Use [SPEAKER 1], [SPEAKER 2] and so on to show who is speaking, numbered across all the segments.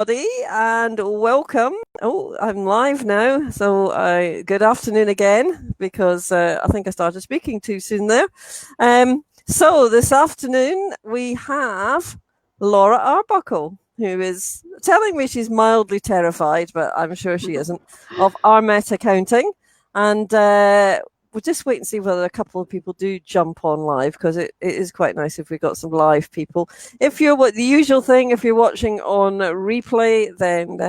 [SPEAKER 1] And welcome. Oh, I'm live now. So, good afternoon again, because I think I started speaking too soon there. So, this afternoon we have Laura Arbuckle, who is telling me she's mildly terrified, but I'm sure she isn't, of Armet Accounting. And we'll just wait and see whether a couple of people do jump on live, because it is quite nice if we got some live people. If you're the usual thing, if you're watching on replay, then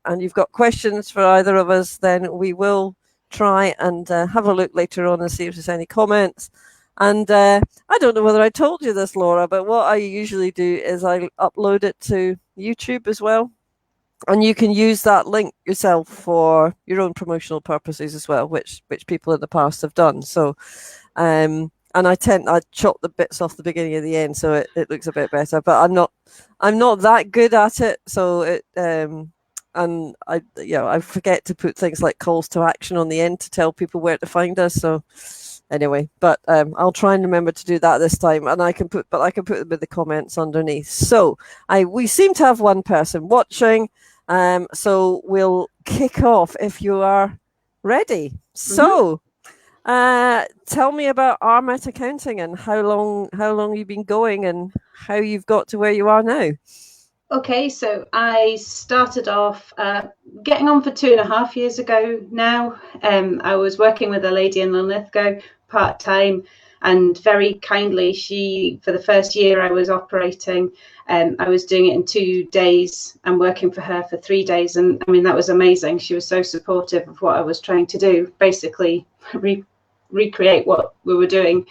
[SPEAKER 1] and you've got questions for either of us, then we will try and have a look later on and see if there's any comments. And I don't know whether I told you this, Laura, but what I usually do is I upload it to YouTube as well. And you can use that link yourself for your own promotional purposes as well, which people in the past have done. So, and I chop the bits off the beginning and the end, so it looks a bit better. But I'm not that good at it. So and I forget to put things like calls to action on the end to tell people where to find us. So anyway, but I'll try and remember to do that this time, and I can put them in the comments underneath. So we seem to have one person watching. So we'll kick off if you are ready. So, tell me about Armet Accounting and how long you've been going and how you've got to where you are now.
[SPEAKER 2] Okay, so I started off getting on for 2.5 years ago now. I was working with a lady in Linlithgow part-time, and very kindly, for the first year I was operating, I was doing it in 2 days and working for her for 3 days. And I mean, that was amazing. She was so supportive of what I was trying to do, basically recreate what we were doing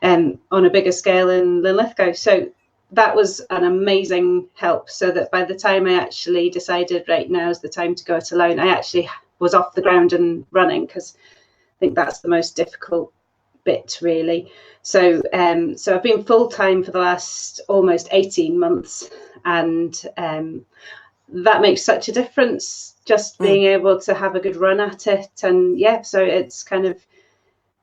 [SPEAKER 2] on a bigger scale in Linlithgow. So that was an amazing help, so that by the time I actually decided, right, now's the time to go it alone, I actually was off the ground and running, because I think that's the most difficult bit, really. So I've been full-time for the last almost 18 months, and that makes such a difference, just being able to have a good run at it. And so it's kind of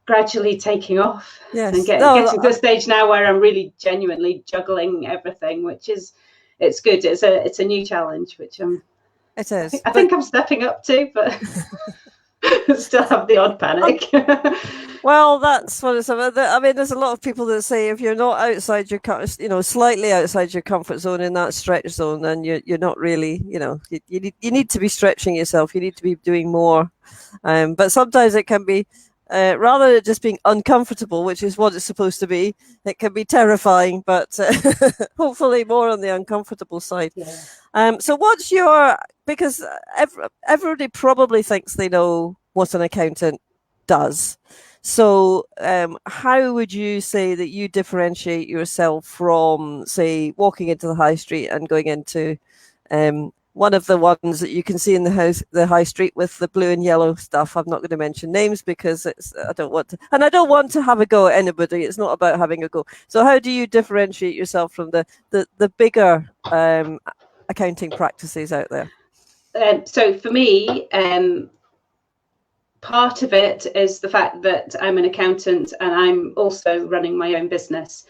[SPEAKER 2] gradually taking off, and getting to the stage now where I'm really genuinely juggling everything, which is, it's good. It's a new challenge, which
[SPEAKER 1] it is.
[SPEAKER 2] I think I'm stepping up to, but still have the odd panic.
[SPEAKER 1] Well, that's what it's about. I mean, there's a lot of people that say if you're not outside your, slightly outside your comfort zone, in that stretch zone, then you're not really, you need to be stretching yourself. You need to be doing more. But sometimes it can be, rather than just being uncomfortable, which is what it's supposed to be, it can be terrifying, but hopefully more on the uncomfortable side.
[SPEAKER 2] Yeah.
[SPEAKER 1] So because everybody probably thinks they know what an accountant does. So how would you say that you differentiate yourself from, say, walking into the high street and going into one of the ones that you can see in the high street with the blue and yellow stuff? I'm not going to mention names because I don't want to have a go at anybody. It's not about having a go. So how do you differentiate yourself from the bigger accounting practices out there?
[SPEAKER 2] So for me, part of it is the fact that I'm an accountant and I'm also running my own business,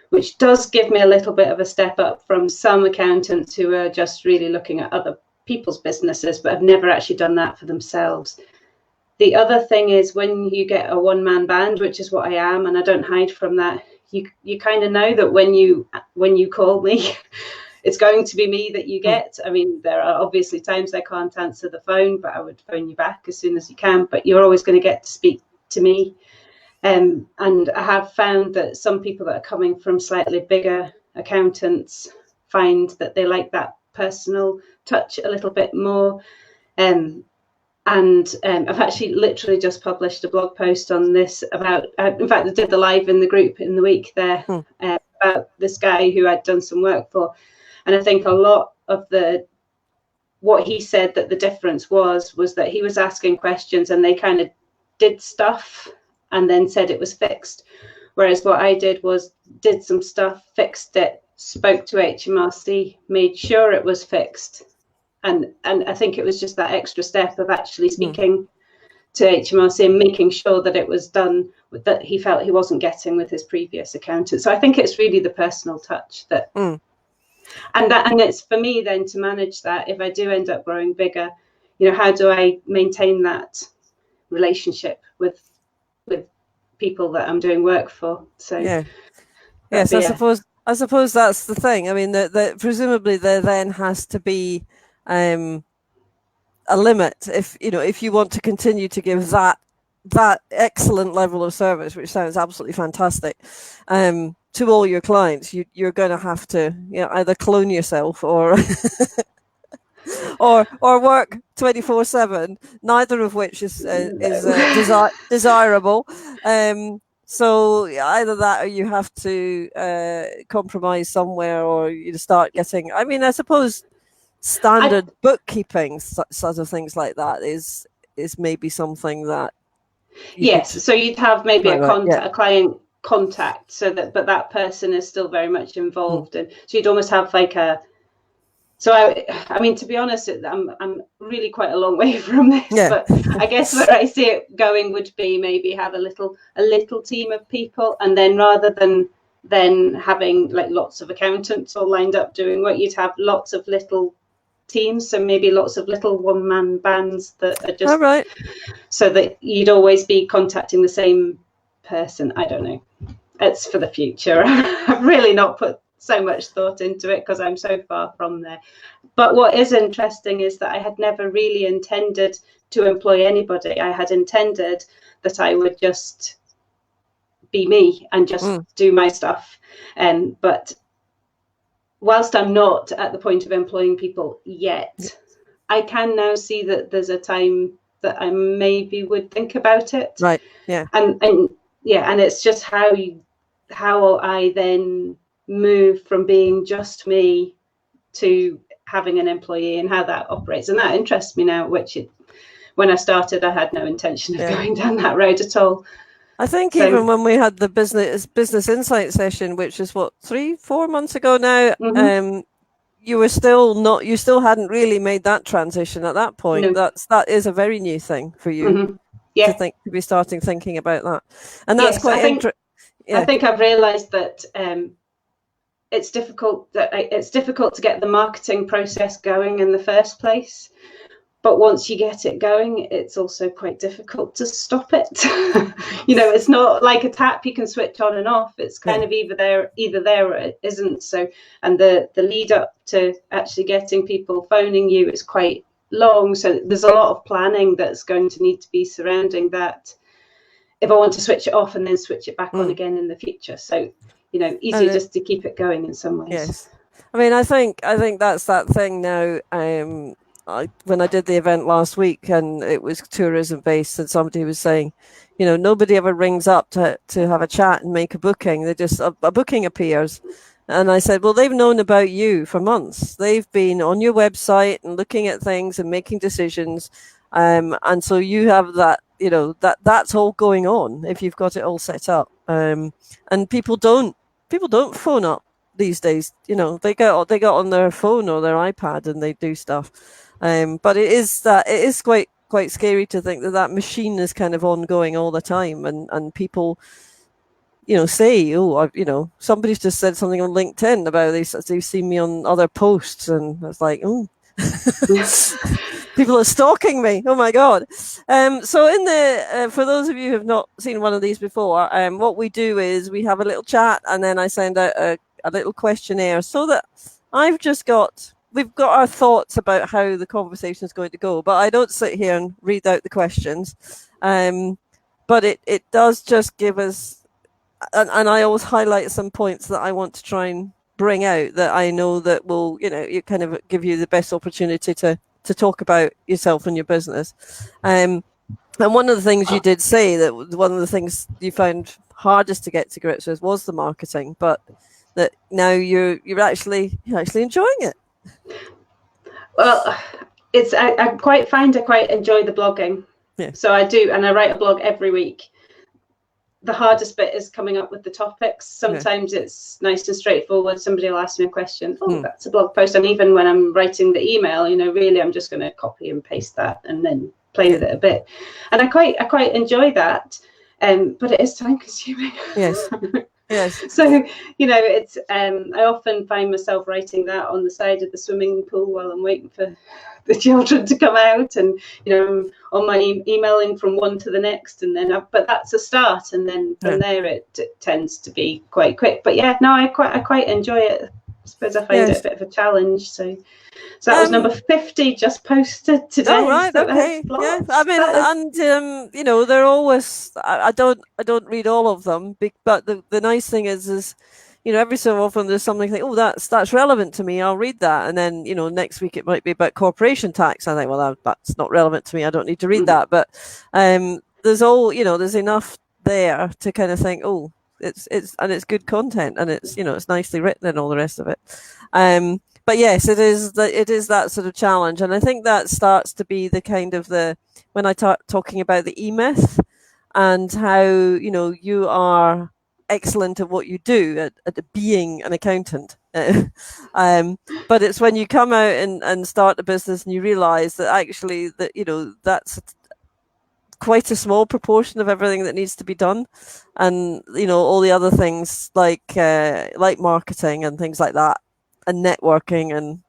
[SPEAKER 2] which does give me a little bit of a step up from some accountants who are just really looking at other people's businesses, but have never actually done that for themselves. The other thing is, when you get a one-man band, which is what I am, and I don't hide from that, you kind of know that when you call me, it's going to be me that you get. I mean, there are obviously times I can't answer the phone, but I would phone you back as soon as you can. But you're always going to get to speak to me. And I have found that some people that are coming from slightly bigger accountants find that they like that personal touch a little bit more. And I've actually literally just published a blog post on this about, in fact, I did the live in the group in the week there about this guy who I'd done some work for. And I think a lot of what he said that the difference was that he was asking questions and they kind of did stuff and then said it was fixed. Whereas what I did was did some stuff, fixed it, spoke to HMRC, made sure it was fixed. And I think it was just that extra step of actually speaking to HMRC and making sure that it was done that he felt he wasn't getting with his previous accountant. So I think it's really the personal touch that And it's for me then to manage that if I do end up growing bigger, how do I maintain that relationship with people that I'm doing work for? So
[SPEAKER 1] yes, I suppose that's the thing. I mean, that presumably there then has to be a limit if you want to continue to give that excellent level of service, which sounds absolutely fantastic, to all your clients. You're going to have to either clone yourself or or work 24/7, neither of which is desirable. So either that, or you have to compromise somewhere, or you start getting. I mean, I suppose standard bookkeeping, sort of things like that, is maybe something that
[SPEAKER 2] so you'd have maybe a client contact, but that person is still very much involved, and so you'd almost have like a. So I mean, to be honest, I'm really quite a long way from this, but I guess where I see it going would be maybe have a little team of people, and then rather than having like lots of accountants all lined up doing what, you'd have lots of little teams, so maybe lots of little one-man bands that are just so that you'd always be contacting the same person. I don't know, it's for the future. I've really not put so much thought into it because I'm so far from there. But what is interesting is that I had never really intended to employ anybody. I had intended that I would just be me and just do my stuff, but whilst I'm not at the point of employing people yet, I can now see that there's a time that I maybe would think about it.
[SPEAKER 1] Right. Yeah.
[SPEAKER 2] And it's just how I then move from being just me to having an employee and how that operates. And that interests me now, when I started, I had no intention of going down that road at all.
[SPEAKER 1] I think even when we had the business insight session, which is 3-4 months ago now, you still hadn't really made that transition at that point.
[SPEAKER 2] No.
[SPEAKER 1] That is a very new thing for you to be starting thinking about that, and that's quite interesting. I
[SPEAKER 2] think I've realised that it's difficult to get the marketing process going in the first place. But once you get it going, it's also quite difficult to stop it. It's not like a tap you can switch on and off. It's kind of either there or it isn't. So, and the lead up to actually getting people phoning you is quite long. So there's a lot of planning that's going to need to be surrounding that if I want to switch it off and then switch it back on again in the future. So, easier just to keep it going in some ways.
[SPEAKER 1] Yes. I mean, I think that's that thing now. When I did the event last week and it was tourism based, and somebody was saying, nobody ever rings up to have a chat and make a booking. They just, a booking appears. And I said, well, they've known about you for months. They've been on your website and looking at things and making decisions. And so you have that, that's all going on if you've got it all set up. And people don't phone up these days. They get on their phone or their iPad and they do stuff. But it is quite scary to think that machine is kind of ongoing all the time, and people, say, somebody's just said something on LinkedIn about they've seen me on other posts, and it's like, oh, people are stalking me. Oh my God. So for those of you who have not seen one of these before, what we do is we have a little chat, and then I send out a little questionnaire so that we've got our thoughts about how the conversation is going to go, but I don't sit here and read out the questions. But it does just give us, and I always highlight some points that I want to try and bring out that I know that will, you kind of give you the best opportunity to talk about yourself and your business. And one of the things you did say that one of the things you found hardest to get to grips with was the marketing, but that now you're actually enjoying it.
[SPEAKER 2] Well, I quite enjoy the blogging. Yeah. So I do, and I write a blog every week. The hardest bit is coming up with the topics. Sometimes it's nice and straightforward. Somebody will ask me a question. Oh, that's a blog post. And even when I'm writing the email, really, I'm just going to copy and paste that and then play with it a bit. And I quite enjoy that. But it is time consuming.
[SPEAKER 1] Yes. Yes.
[SPEAKER 2] So, it's I often find myself writing that on the side of the swimming pool while I'm waiting for the children to come out, and on my emailing from one to the next, and then but that's a start, and then from there it tends to be quite quick. But yeah, no, I quite enjoy it. I suppose I find it a bit of a challenge. So that was number 50 just posted today.
[SPEAKER 1] Oh right, okay, yeah. I mean, and they're always. I don't read all of them, but the nice thing is every so often there's something like, oh, that's relevant to me. I'll read that, and then next week it might be about corporation tax. I think, well, that's not relevant to me. I don't need to read that. But there's enough there to kind of think, oh, it's good content, and it's nicely written and all the rest of it. But yes, it is that sort of challenge, and I think that starts to be the kind of when I talking about the E-myth and how you are excellent at what you do at being an accountant. But it's when you come out and start a business and you realize that actually that's quite a small proportion of everything that needs to be done, and all the other things like marketing and things like that, and networking and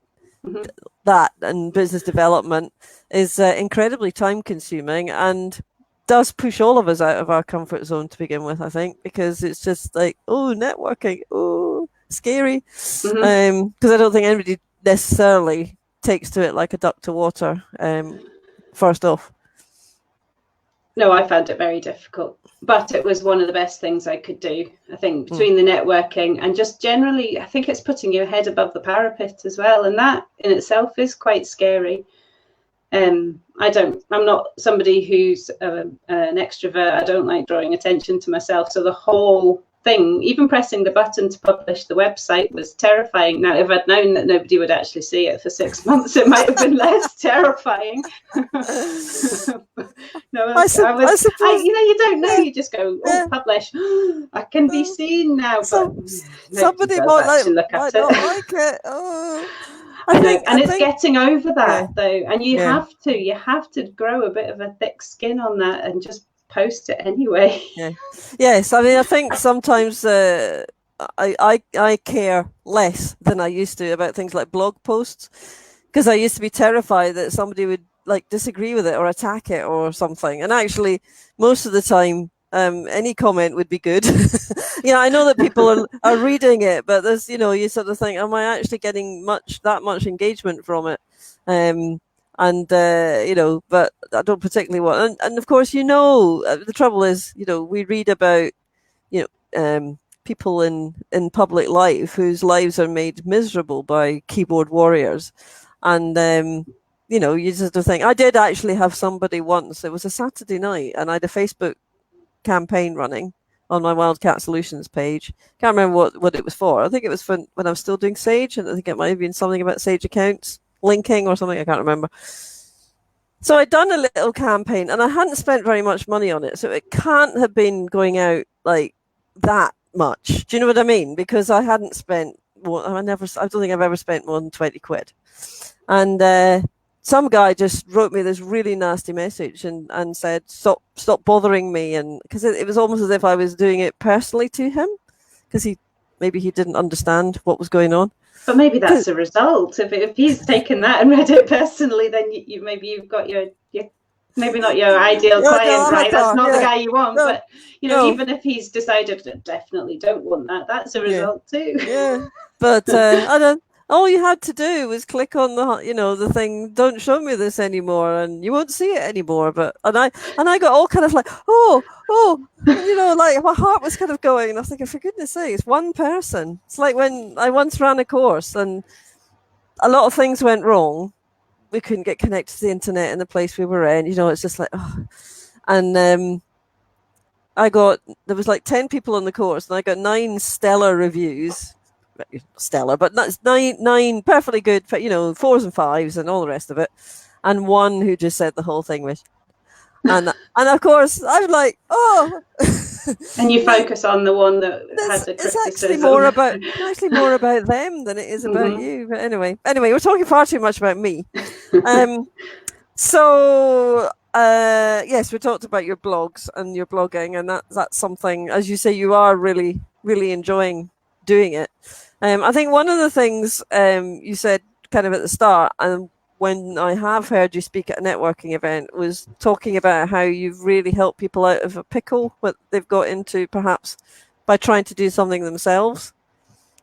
[SPEAKER 1] that, and business development is incredibly time consuming and does push all of us out of our comfort zone to begin with, I think, because it's just like, oh, networking, oh, scary. Because I don't think anybody necessarily takes to it like a duck to water first off.
[SPEAKER 2] No, I found it very difficult, but it was one of the best things I could do. I think between the networking and just generally, I think it's putting your head above the parapet as well. And that in itself is quite scary. I'm not somebody who's an extrovert. I don't like drawing attention to myself. So the whole thing, even pressing the button to publish the website, was terrifying. Now, if I'd known that nobody would actually see it for 6 months, it might have been less terrifying. I suppose. You don't know. You just go, publish. I can be seen now. But
[SPEAKER 1] somebody might not like it. Oh.
[SPEAKER 2] It's getting over that though, and you have to grow a bit of a thick skin on that and just post it anyway.
[SPEAKER 1] Yes, I mean, I think sometimes I care less than I used to about things like blog posts, because I used to be terrified that somebody would disagree with it or attack it or something, and actually most of the time any comment would be good. I know that people are reading it, but there's you sort of think, am I actually getting that much engagement from it? But I don't particularly want, and of course, the trouble is, we read about, people in public life whose lives are made miserable by keyboard warriors. And, you sort of think, I did actually have somebody once, it was a Saturday night, and I had a Facebook campaign running on my Wildcat Solutions page. Can't remember what it was for. I think it was for when I was still doing Sage, and I think it might have been something about Sage accounts linking or something. I can't remember. So I'd done a little campaign, and I hadn't spent very much money on it, so it can't have been going out like that much. Do you know what I mean? Because I hadn't spent more. I don't think I've ever spent more than 20 quid. And some guy just wrote me this really nasty message and said, stop bothering me. And because it was almost as if I was doing it personally to him, because maybe he didn't understand what was going on.
[SPEAKER 2] But maybe that's a result. If he's taken that and read it personally, then you've got your maybe not your ideal client, right? That's not the guy you want. No, but even if he's decided to definitely don't want that, that's a result too.
[SPEAKER 1] Yeah. But I don't. All you had to do was click on the thing, don't show me this anymore, and you won't see it anymore. And I got all kind of like, like my heart was kind of going, and I was thinking, for goodness sake, it's one person. It's like when I once ran a course and a lot of things went wrong. We couldn't get connected to the internet in the place we were in. It's just like, and there was like 10 people on the course, and I got 9 stellar reviews. Stellar, but that's nine perfectly good, 4s and 5s and all the rest of it, and one who just said the whole thing was, and of course I'm like,
[SPEAKER 2] and you focus on the one that has a criticism.
[SPEAKER 1] It's actually more about them than it is about you. But anyway, we're talking far too much about me. So yes, we talked about your blogs and your blogging, and that's something, as you say, you are really really enjoying doing it. I think one of the things you said kind of at the start, and when I have heard you speak at a networking event, was talking about how you've really helped people out of a pickle, what they've got into perhaps by trying to do something themselves.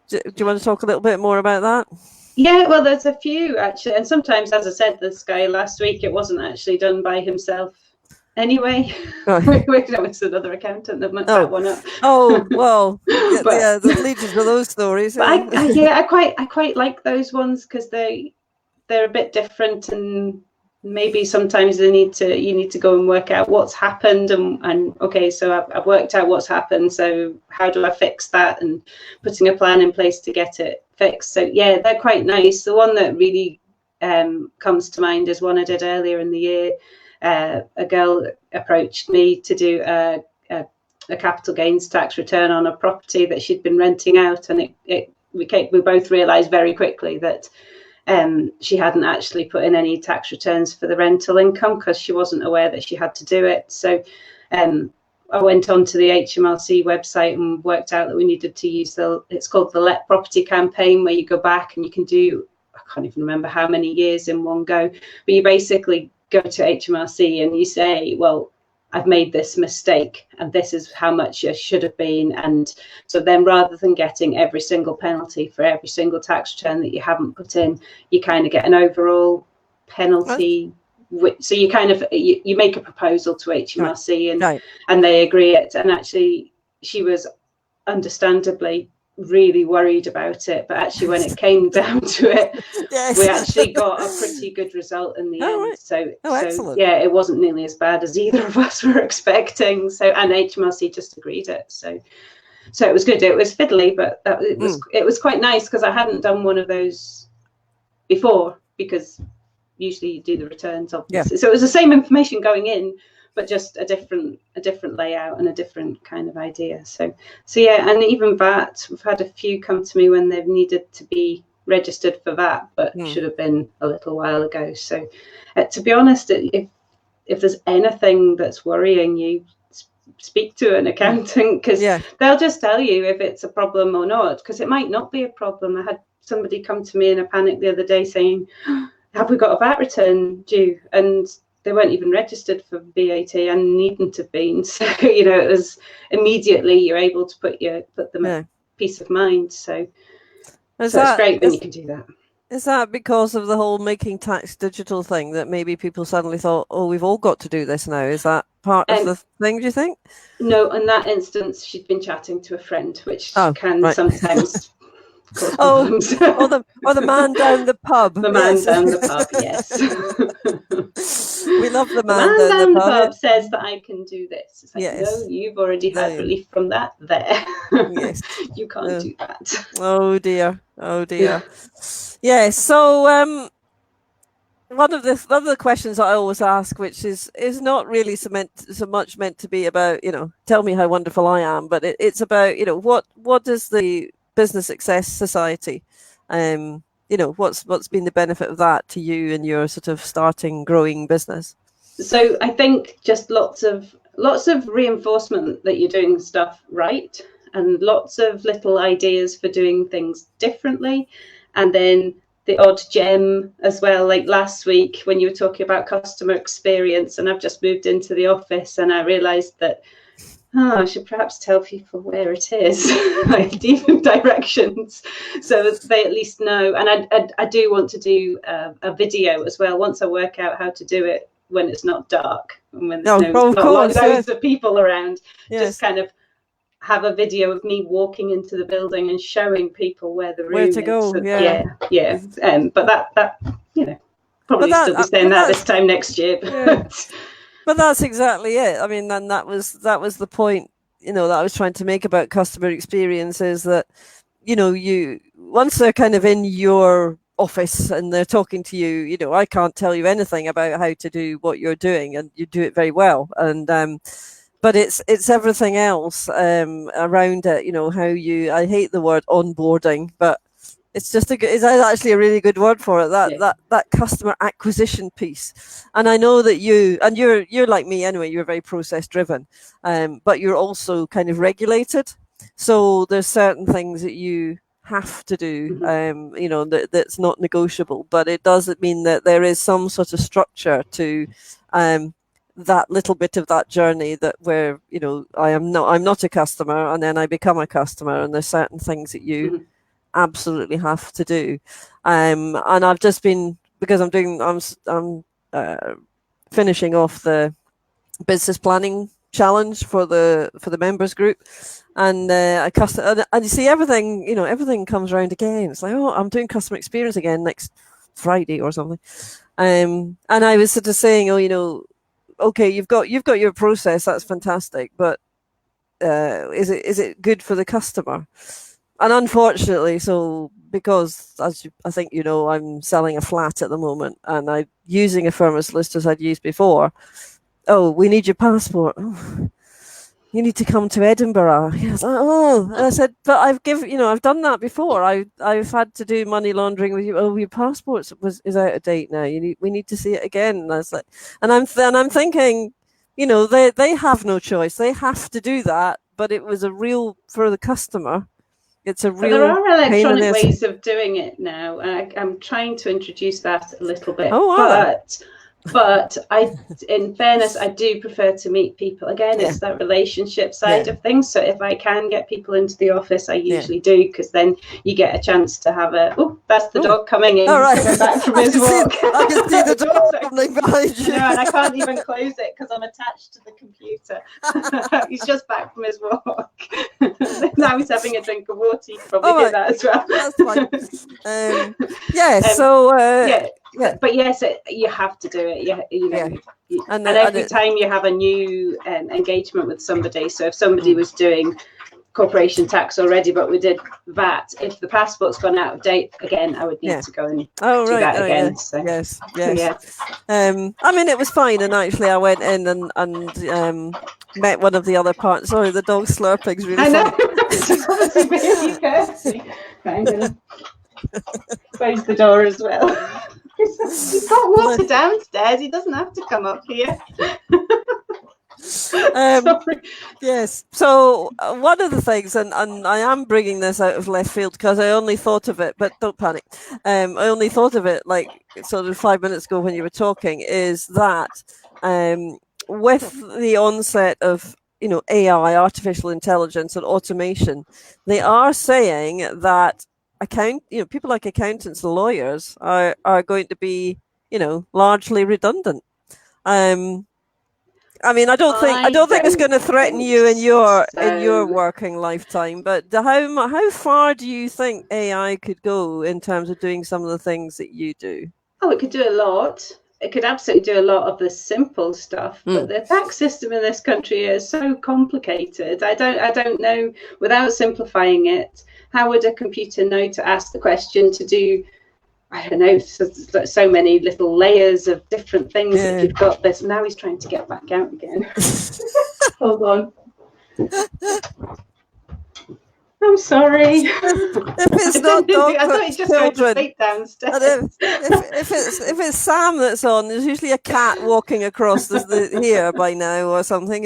[SPEAKER 1] Do you want to talk a little bit more about that?
[SPEAKER 2] Yeah, well, there's a few actually, and sometimes, as I said, this guy last week, it wasn't actually done by himself. Anyway, it's another accountant that mucked that one up.
[SPEAKER 1] Oh well, yeah, the legions of those stories.
[SPEAKER 2] But I quite like those ones because they're a bit different, and maybe sometimes you need to go and work out what's happened, and okay, so I've worked out what's happened, so how do I fix that, and putting a plan in place to get it fixed. So yeah, they're quite nice. The one that really comes to mind is one I did earlier in the year. A girl approached me to do a capital gains tax return on a property that she'd been renting out, and we both realised very quickly that she hadn't actually put in any tax returns for the rental income because she wasn't aware that she had to do it. So I went onto the HMRC website and worked out that we needed to use it's called the Let Property campaign, where you go back and you can do, I can't even remember how many years in one go, but you basically go to HMRC and you say, well, I've made this mistake and this is how much it should have been. And so then rather than getting every single penalty for every single tax return that you haven't put in, you kind of get an overall penalty. So you kind of, you make a proposal to HMRC and they agree it. And actually she was understandably really worried about it, but actually when it came down to it, we actually got a pretty good result in the end. Right. So yeah, it wasn't nearly as bad as either of us were expecting. So, and HMRC just agreed it. So it was good. It was fiddly, but it was quite nice because I hadn't done one of those before, because usually you do the returns obviously. So it was the same information going in, but just a different layout and a different kind of idea. So yeah, and even VAT, we've had a few come to me when they've needed to be registered for VAT, but should have been a little while ago. So to be honest, if there's anything that's worrying you, speak to an accountant, because they'll just tell you if it's a problem or not, because it might not be a problem. I had somebody come to me in a panic the other day saying, have we got a VAT return due? And they weren't even registered for VAT and needn't have been. So, it was immediately you're able to put them at peace of mind. So it's great when you can do that.
[SPEAKER 1] Is that because of the whole making tax digital thing that maybe people suddenly thought, oh, we've all got to do this now? Is that part of the thing, do you think?
[SPEAKER 2] No, in that instance, she'd been chatting to a friend, which can sometimes...
[SPEAKER 1] or the man down the pub.
[SPEAKER 2] The man down the pub, yes.
[SPEAKER 1] We love the man down the pub.
[SPEAKER 2] Says that I can do this. It's like, no, you've already had relief from that there. Yes. You can't do that.
[SPEAKER 1] Oh dear. Yeah, so one of the questions I always ask, which is not really so much meant to be about, tell me how wonderful I am, but it's about, what does the Business Success Society, what's been the benefit of that to you and your sort of growing business?
[SPEAKER 2] So I think just lots of reinforcement that you're doing stuff right, and lots of little ideas for doing things differently, and then the odd gem as well. Like last week when you were talking about customer experience, and I've just moved into the office and I realized that I should perhaps tell people where it is, like even directions, so that they at least know. And I do want to do a video as well once I work out how to do it when it's not dark and when there's loads of people around. Just kind of have a video of me walking into the building and showing people where the room is. Where to go? But that probably still be saying that this time next year.
[SPEAKER 1] But that's exactly it. I mean, and that was the point, that I was trying to make about customer experience, is that, you once they're kind of in your office and they're talking to you, I can't tell you anything about how to do what you're doing, and you do it very well. And but it's everything else around it, how I hate the word onboarding, but it's actually a really good word for it. That customer acquisition piece. And I know that you're like me anyway. You're very process driven, but you're also kind of regulated. So there's certain things that you have to do, that's not negotiable. But it doesn't mean that there is some sort of structure to that little bit of that journey that where I'm not a customer and then I become a customer, and there's certain things that you absolutely have to do. And I've just been, because I'm finishing off the business planning challenge for the members group, and and you see everything comes around again. It's like, oh, I'm doing customer experience again next Friday or something. And I was sort of saying, okay, you've got your process, that's fantastic, but is it good for the customer? And unfortunately, so because I think I'm selling a flat at the moment, and I'm using a firm as list as I'd used before. Oh, we need your passport. Oh, you need to come to Edinburgh. Yes. Oh, and I said, but I've done that before. I've had to do money laundering with you. Oh, your passport is out of date now. We need to see it again. And I was like, and I'm thinking, they have no choice. They have to do that. But it was for the customer. It's a real.
[SPEAKER 2] But there are electronic ways of doing it now. I'm trying to introduce that a little bit.
[SPEAKER 1] Oh,
[SPEAKER 2] but in fairness, I do prefer to meet people. Again, it's that relationship side of things. So if I can get people into the office, I usually do, because then you get a chance to have that's the dog coming in, coming back from his walk.
[SPEAKER 1] I can see the dog coming behind you.
[SPEAKER 2] And I can't even close it because I'm attached to the computer. He's just back from his walk. Now he's having a drink of water. You can probably hear that as well.
[SPEAKER 1] That's fine.
[SPEAKER 2] But yes, you have to do it. And every time you have a new engagement with somebody, so if somebody was doing corporation tax already, but we did VAT, if the passport's gone out of date again, I would need to go and do that again.
[SPEAKER 1] Yeah. So. Yes. It was fine, and actually I went in and met one of the other parts. Sorry, the dog's slurping's really funny.
[SPEAKER 2] She's obviously really thirsty. I'm going to close the door as well. He's got water downstairs. He doesn't have to come up here.
[SPEAKER 1] Yes. So one of the things, and I am bringing this out of left field because I only thought of it, but don't panic. I only thought of it like sort of 5 minutes ago when you were talking, is that with the onset of AI, artificial intelligence, and automation, they are saying that people like accountants and lawyers are going to be largely redundant. I don't think it's going to threaten you in your working lifetime, but how far do you think AI could go in terms of doing some of the things that you do?
[SPEAKER 2] Oh, it could do a lot. It could absolutely do a lot of the simple stuff, but the tax system in this country is so complicated. I don't know, without simplifying it, how would a computer know to ask the question to do, I don't know, so many little layers of different things that you've got this. Now he's trying to get back out again. Hold on. I'm sorry.
[SPEAKER 1] If it's not dog
[SPEAKER 2] I thought he'd just go to sleep downstairs.
[SPEAKER 1] If it's Sam that's on, there's usually a cat walking across here by now or something,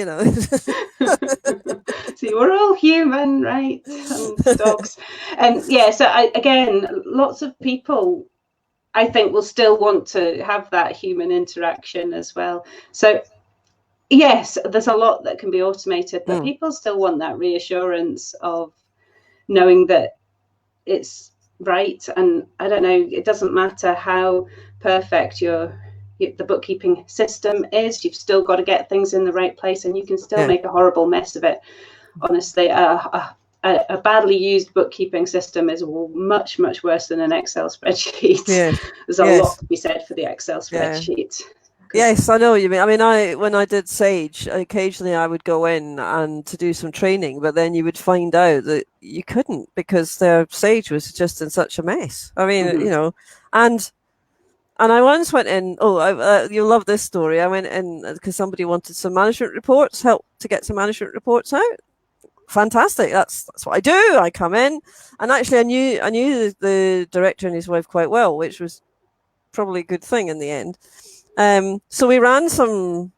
[SPEAKER 2] See, we're all human, right? And dogs. And so again, lots of people, I think, will still want to have that human interaction as well. So yes, there's a lot that can be automated, but people still want that reassurance of knowing that it's right. And I don't know, it doesn't matter how perfect the bookkeeping system is, you've still got to get things in the right place, and you can still make a horrible mess of it. Honestly, a badly used bookkeeping system is much, much worse than an Excel spreadsheet. There's a lot to be said for the Excel spreadsheet.
[SPEAKER 1] Yes, I know what you mean. When I did Sage, occasionally I would go in and to do some training, but then you would find out that you couldn't because their Sage was just in such a mess. And I once went in. You'll love this story. I went in because somebody wanted some management reports, help to get some management reports out. Fantastic. That's what I do. I come in, and actually I knew the director and his wife quite well, which was probably a good thing in the end. So we ran some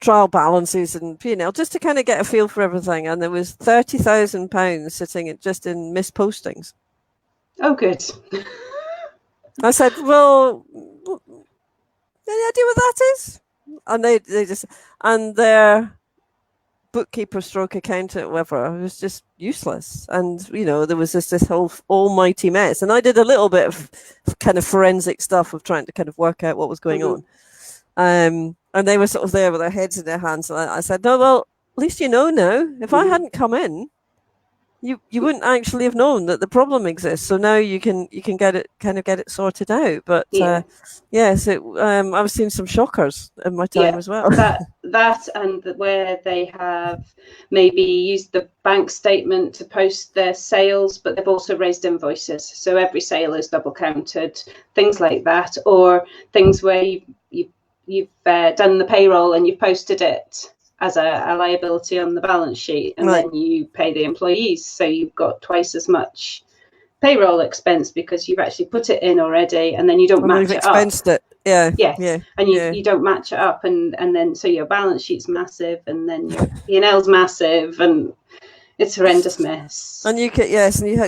[SPEAKER 1] trial balances and P&L, just to kind of get a feel for everything. And there was £30,000 sitting just in missed postings.
[SPEAKER 2] Oh, good.
[SPEAKER 1] I said, well, any idea what that is? And they just, and their bookkeeper stroke accountant, whatever, was just useless. And, you know, there was this whole almighty mess. And I did a little bit of kind of forensic stuff of trying to kind of work out what was going on. And they were sort of there with their heads in their hands. And I said, no, well, at least you know now. If I hadn't come in, you wouldn't actually have known that the problem exists. So now you can get it sorted out. But yes, I was seeing some shockers in my time as well.
[SPEAKER 2] That and where they have maybe used the bank statement to post their sales, but they've also raised invoices. So every sale is double counted, things like that, or things where you've done the payroll and you've posted it as a liability on the balance sheet, and then you pay the employees, so you've got twice as much payroll expense because you've actually put it in already, and then you don't match it up.
[SPEAKER 1] Expensed it. And
[SPEAKER 2] you don't match it up, and then so your balance sheet's massive, and then your P&L's massive, and it's a horrendous mess.
[SPEAKER 1] And you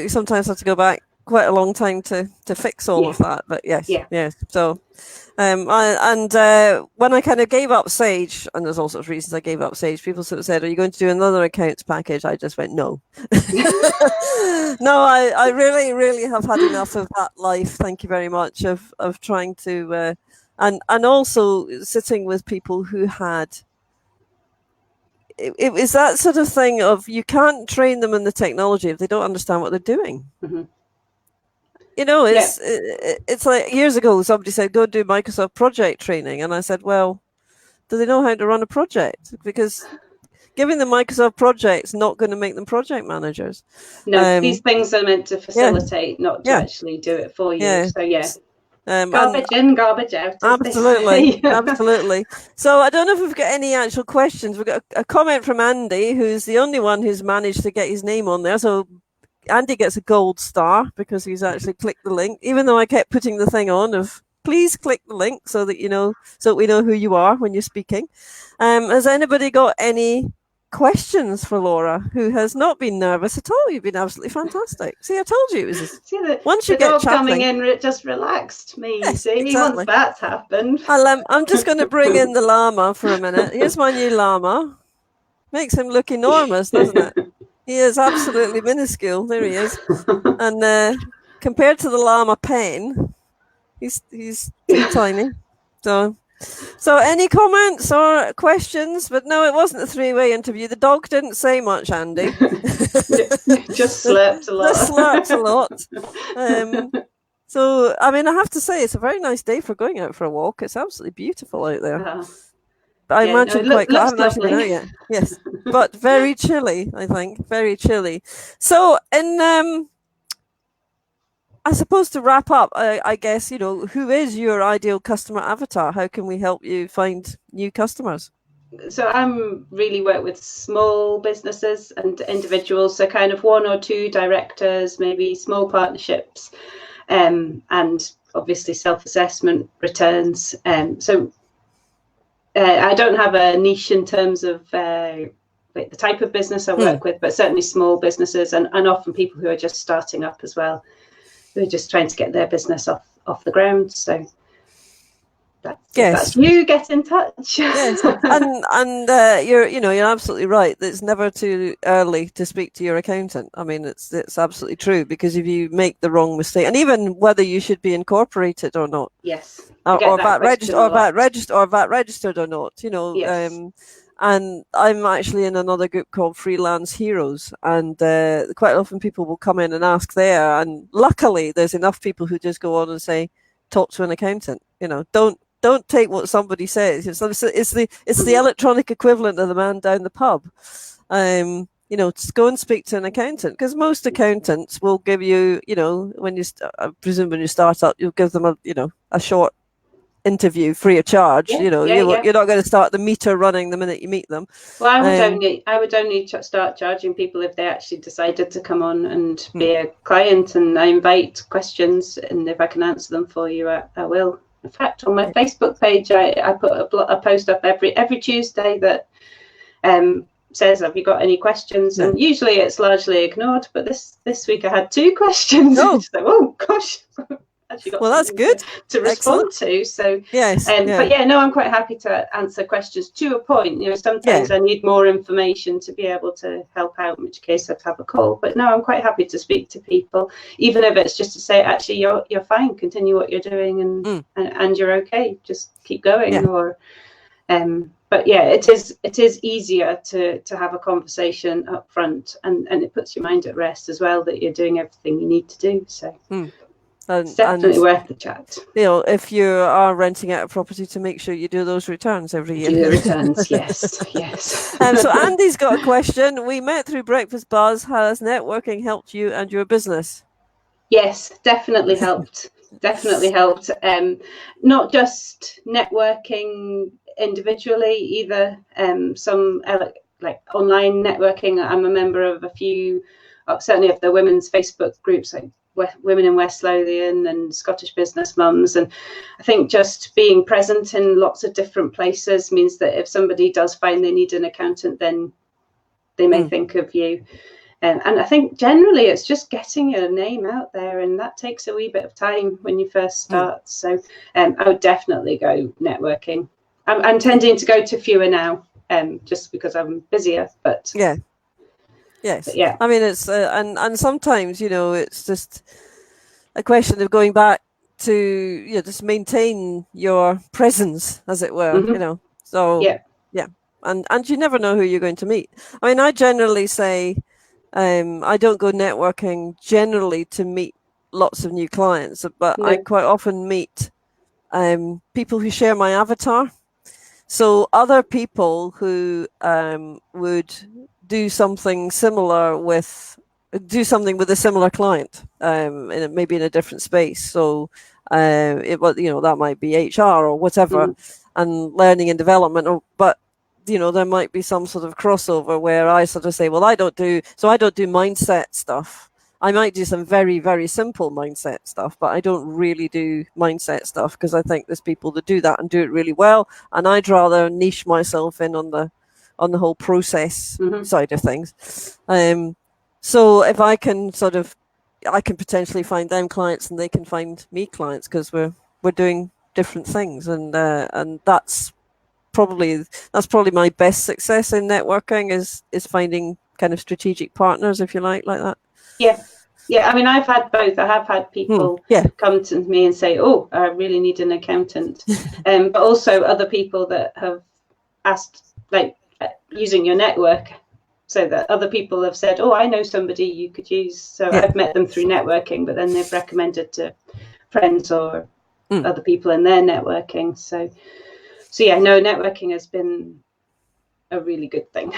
[SPEAKER 1] sometimes have to go back quite a long time to fix all of that. But so. When I kind of gave up Sage, and there's all sorts of reasons I gave up Sage, people sort of said, are you going to do another accounts package? I just went, no. No, I really, really have had enough of that life. Thank you very much of trying to, and also sitting with people who had, it was that sort of thing of you can't train them in the technology if they don't understand what they're doing.
[SPEAKER 2] Mm-hmm.
[SPEAKER 1] You know, it's like years ago, somebody said, go do Microsoft project training. And I said, well, do they know how to run a project? Because giving them Microsoft projects not going to make them project managers.
[SPEAKER 2] No, these things are meant to facilitate, not to actually do it for you. So, garbage in, garbage out.
[SPEAKER 1] Absolutely, absolutely. So I don't know if we've got any actual questions. We've got a comment from Andy, who's the only one who's managed to get his name on there. So Andy gets a gold star because he's actually clicked the link, even though I kept putting the thing on of please click the link so that we know who you are when you're speaking. Has anybody got any questions for Laura, who has not been nervous at all? You've been absolutely fantastic. See, I told you it was. Once you get
[SPEAKER 2] coming in, it just relaxed me.
[SPEAKER 1] Yes,
[SPEAKER 2] see,
[SPEAKER 1] exactly.
[SPEAKER 2] Once that's happened,
[SPEAKER 1] I'm just going to bring in the llama for a minute. Here's my new llama. Makes him look enormous, doesn't it? He is absolutely minuscule. There he is. And compared to the llama pen, he's too tiny. So any comments or questions? But no, it wasn't a three-way interview. The dog didn't say much, Andy.
[SPEAKER 2] Just slurped a lot.
[SPEAKER 1] So, I mean, I have to say, it's a very nice day for going out for a walk. It's absolutely beautiful out there. I imagine I haven't actually been out yet. Yes, but very chilly, I think. Very chilly. So, I suppose to wrap up, I guess, who is your ideal customer avatar? How can we help you find new customers?
[SPEAKER 2] So I'm really work with small businesses and individuals, so kind of one or two directors, maybe small partnerships, and obviously self-assessment returns. I don't have a niche in terms of the type of business I work with, but certainly small businesses and often people who are just starting up as well, who are just trying to get their business off the ground. So that's you, get in touch.
[SPEAKER 1] Yes, and you're absolutely right. It's never too early to speak to your accountant. I mean, it's absolutely true, because if you make the wrong mistake, and even whether you should be incorporated or not,
[SPEAKER 2] yes,
[SPEAKER 1] or VAT registered or not,
[SPEAKER 2] Yes.
[SPEAKER 1] And I'm actually in another group called Freelance Heroes, and quite often people will come in and ask there, and luckily there's enough people who just go on and say, talk to an accountant. Don't take what somebody says. It's the electronic equivalent of the man down the pub. Just go and speak to an accountant, because most accountants will give you, when I presume when you start up, you'll give them a short interview free of charge. You're not going to start the meter running the minute you meet them.
[SPEAKER 2] Well, I would only start charging people if they actually decided to come on and be a client, and I invite questions, and if I can answer them for you, I will. In fact, on my Facebook page, I put a post up every Tuesday that says, "Have you got any questions?" And usually it's largely ignored. But this week I had 2 questions.
[SPEAKER 1] Oh,
[SPEAKER 2] So, oh gosh. Actually got
[SPEAKER 1] that's good
[SPEAKER 2] to respond to. So
[SPEAKER 1] yes,
[SPEAKER 2] but yeah, no, I'm quite happy to answer questions to a point. You know, sometimes I need more information to be able to help out, in which case I'd have a call. But no, I'm quite happy to speak to people, even if it's just to say, actually, you're fine, continue what you're doing, and you're okay, just keep going. Or but yeah, it is easier to have a conversation up front, and it puts your mind at rest as well, that you're doing everything you need to do. So it's definitely worth the chat.
[SPEAKER 1] You know, if you are renting out a property, to make sure you do those returns every year.
[SPEAKER 2] Do the returns, yes.
[SPEAKER 1] So Andy's got a question. We met through Breakfast Buzz. Has networking helped you and your business?
[SPEAKER 2] Yes, definitely helped. Definitely helped. Not just networking individually either. Some like online networking. I'm a member of a few, certainly of the women's Facebook groups, like Women in West Lothian and Scottish Business Mums. And I think just being present in lots of different places means that if somebody does find they need an accountant, then they may think of you. And I think generally it's just getting your name out there, and that takes a wee bit of time when you first start. So I would definitely go networking. I'm tending to go to fewer now, just because I'm busier. But
[SPEAKER 1] yes,
[SPEAKER 2] but yeah.
[SPEAKER 1] I mean, it's and sometimes, you know, it's just a question of going back to, you know, just maintain your presence, as it were. You know, so and you never know who you're going to meet. I mean, I generally say, I don't go networking generally to meet lots of new clients, but I quite often meet people who share my avatar. So other people who would do something similar with a similar client, maybe in a different space. So that might be HR or whatever, and learning and development. But you know, there might be some sort of crossover where I sort of say, well, I don't do mindset stuff. I might do some very, very simple mindset stuff, but I don't really do mindset stuff because I think there's people that do that and do it really well. And I'd rather niche myself in on the whole process side of things. So if I can I can potentially find them clients and they can find me clients, because we're doing different things. And that's probably my best success in networking is finding kind of strategic partners, if you like that.
[SPEAKER 2] Yeah. I mean, I've had both. I have had people come to me and say, "Oh, I really need an accountant," but also other people that have asked, like, using your network, so that other people have said, "Oh, I know somebody you could use." So I've met them through networking, but then they've recommended to friends or other people in their networking. So yeah, no, networking has been a really good thing.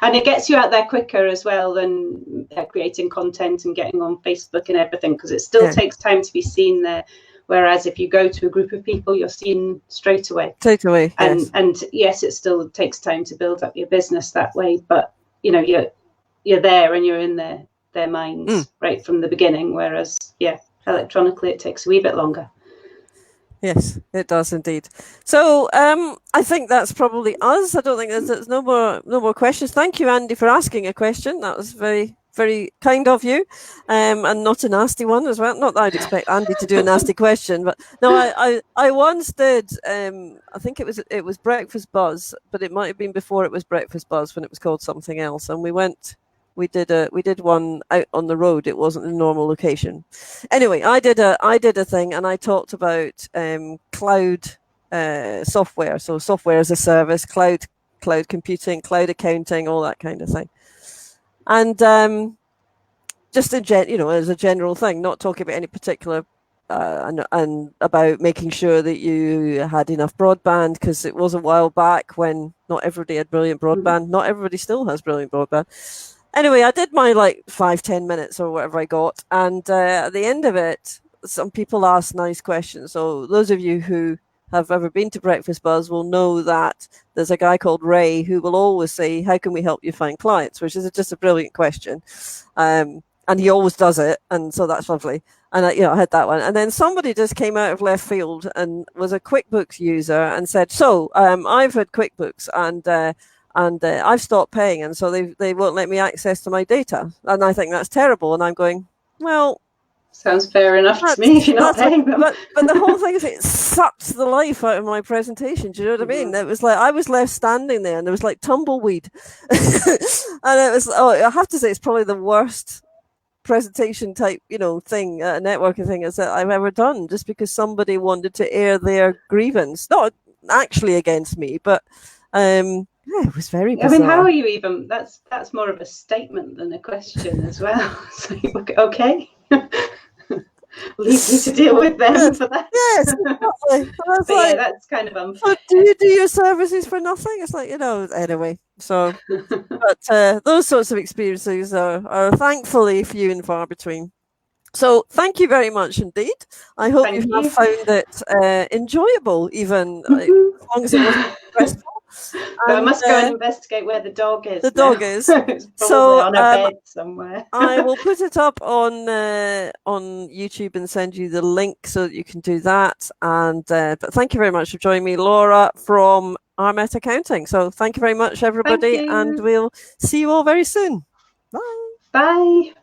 [SPEAKER 2] And it gets you out there quicker as well than creating content and getting on Facebook and everything, because it still takes time to be seen there. Whereas if you go to a group of people, you're seen straight away. And yes, it still takes time to build up your business that way, but you know, you're there and you're in their minds right from the beginning. Whereas electronically it takes a wee bit longer.
[SPEAKER 1] Yes, it does indeed. So I think that's probably us. I don't think there's no more questions. Thank you, Andy, for asking a question. That was very, very kind of you, and not a nasty one as well. Not that I'd expect Andy to do a nasty question, but no, I once did. I think it was Breakfast Buzz, but it might have been before it was Breakfast Buzz, when it was called something else, and we did one out on the road. It wasn't a normal location. Anyway, I did a thing, and I talked about cloud software. So software as a service, cloud computing, cloud accounting, all that kind of thing. And just as a general thing, not talking about any particular and about making sure that you had enough broadband, because it was a while back when not everybody had brilliant broadband. Not everybody still has brilliant broadband. Anyway, I did my 5-10 minutes or whatever I got, and at the end of it, some people asked nice questions. So those of you who have ever been to Breakfast Buzz will know that there's a guy called Ray who will always say, "How can we help you find clients?" which is just a brilliant question. and he always does it, and so that's lovely. And I had that one, and then somebody just came out of left field and was a QuickBooks user and said, "So I've had QuickBooks, and I've stopped paying, and so they won't let me access to my data, and I think that's terrible." And I'm going, well.
[SPEAKER 2] Sounds fair enough to me if you're not paying them.
[SPEAKER 1] But the whole thing is, it sucked the life out of my presentation. Do you know what I mean? It was like I was left standing there, and there was like tumbleweed, and it was. Oh, I have to say, it's probably the worst presentation type, thing, networking thing is that I've ever done, just because somebody wanted to air their grievance, not actually against me, but yeah, it was very bizarre.
[SPEAKER 2] I mean, how are you even? That's more of a statement than a question as well. So, okay. Leave you to deal with them for that.
[SPEAKER 1] Yes, exactly.
[SPEAKER 2] Yeah, that's kind of unfair.
[SPEAKER 1] Do you do your services for nothing? It's like, anyway. So, but those sorts of experiences are thankfully few and far between. So thank you very much indeed. I hope you have found it enjoyable, even as long as it wasn't stressful.
[SPEAKER 2] But I must go and investigate where the dog is.
[SPEAKER 1] The dog is.
[SPEAKER 2] It's probably on a bed somewhere.
[SPEAKER 1] I will put it up on YouTube and send you the link so that you can do that. And but thank you very much for joining me, Laura from Armet Accounting. So thank you very much, everybody, and we'll see you all very soon. Bye.
[SPEAKER 2] Bye.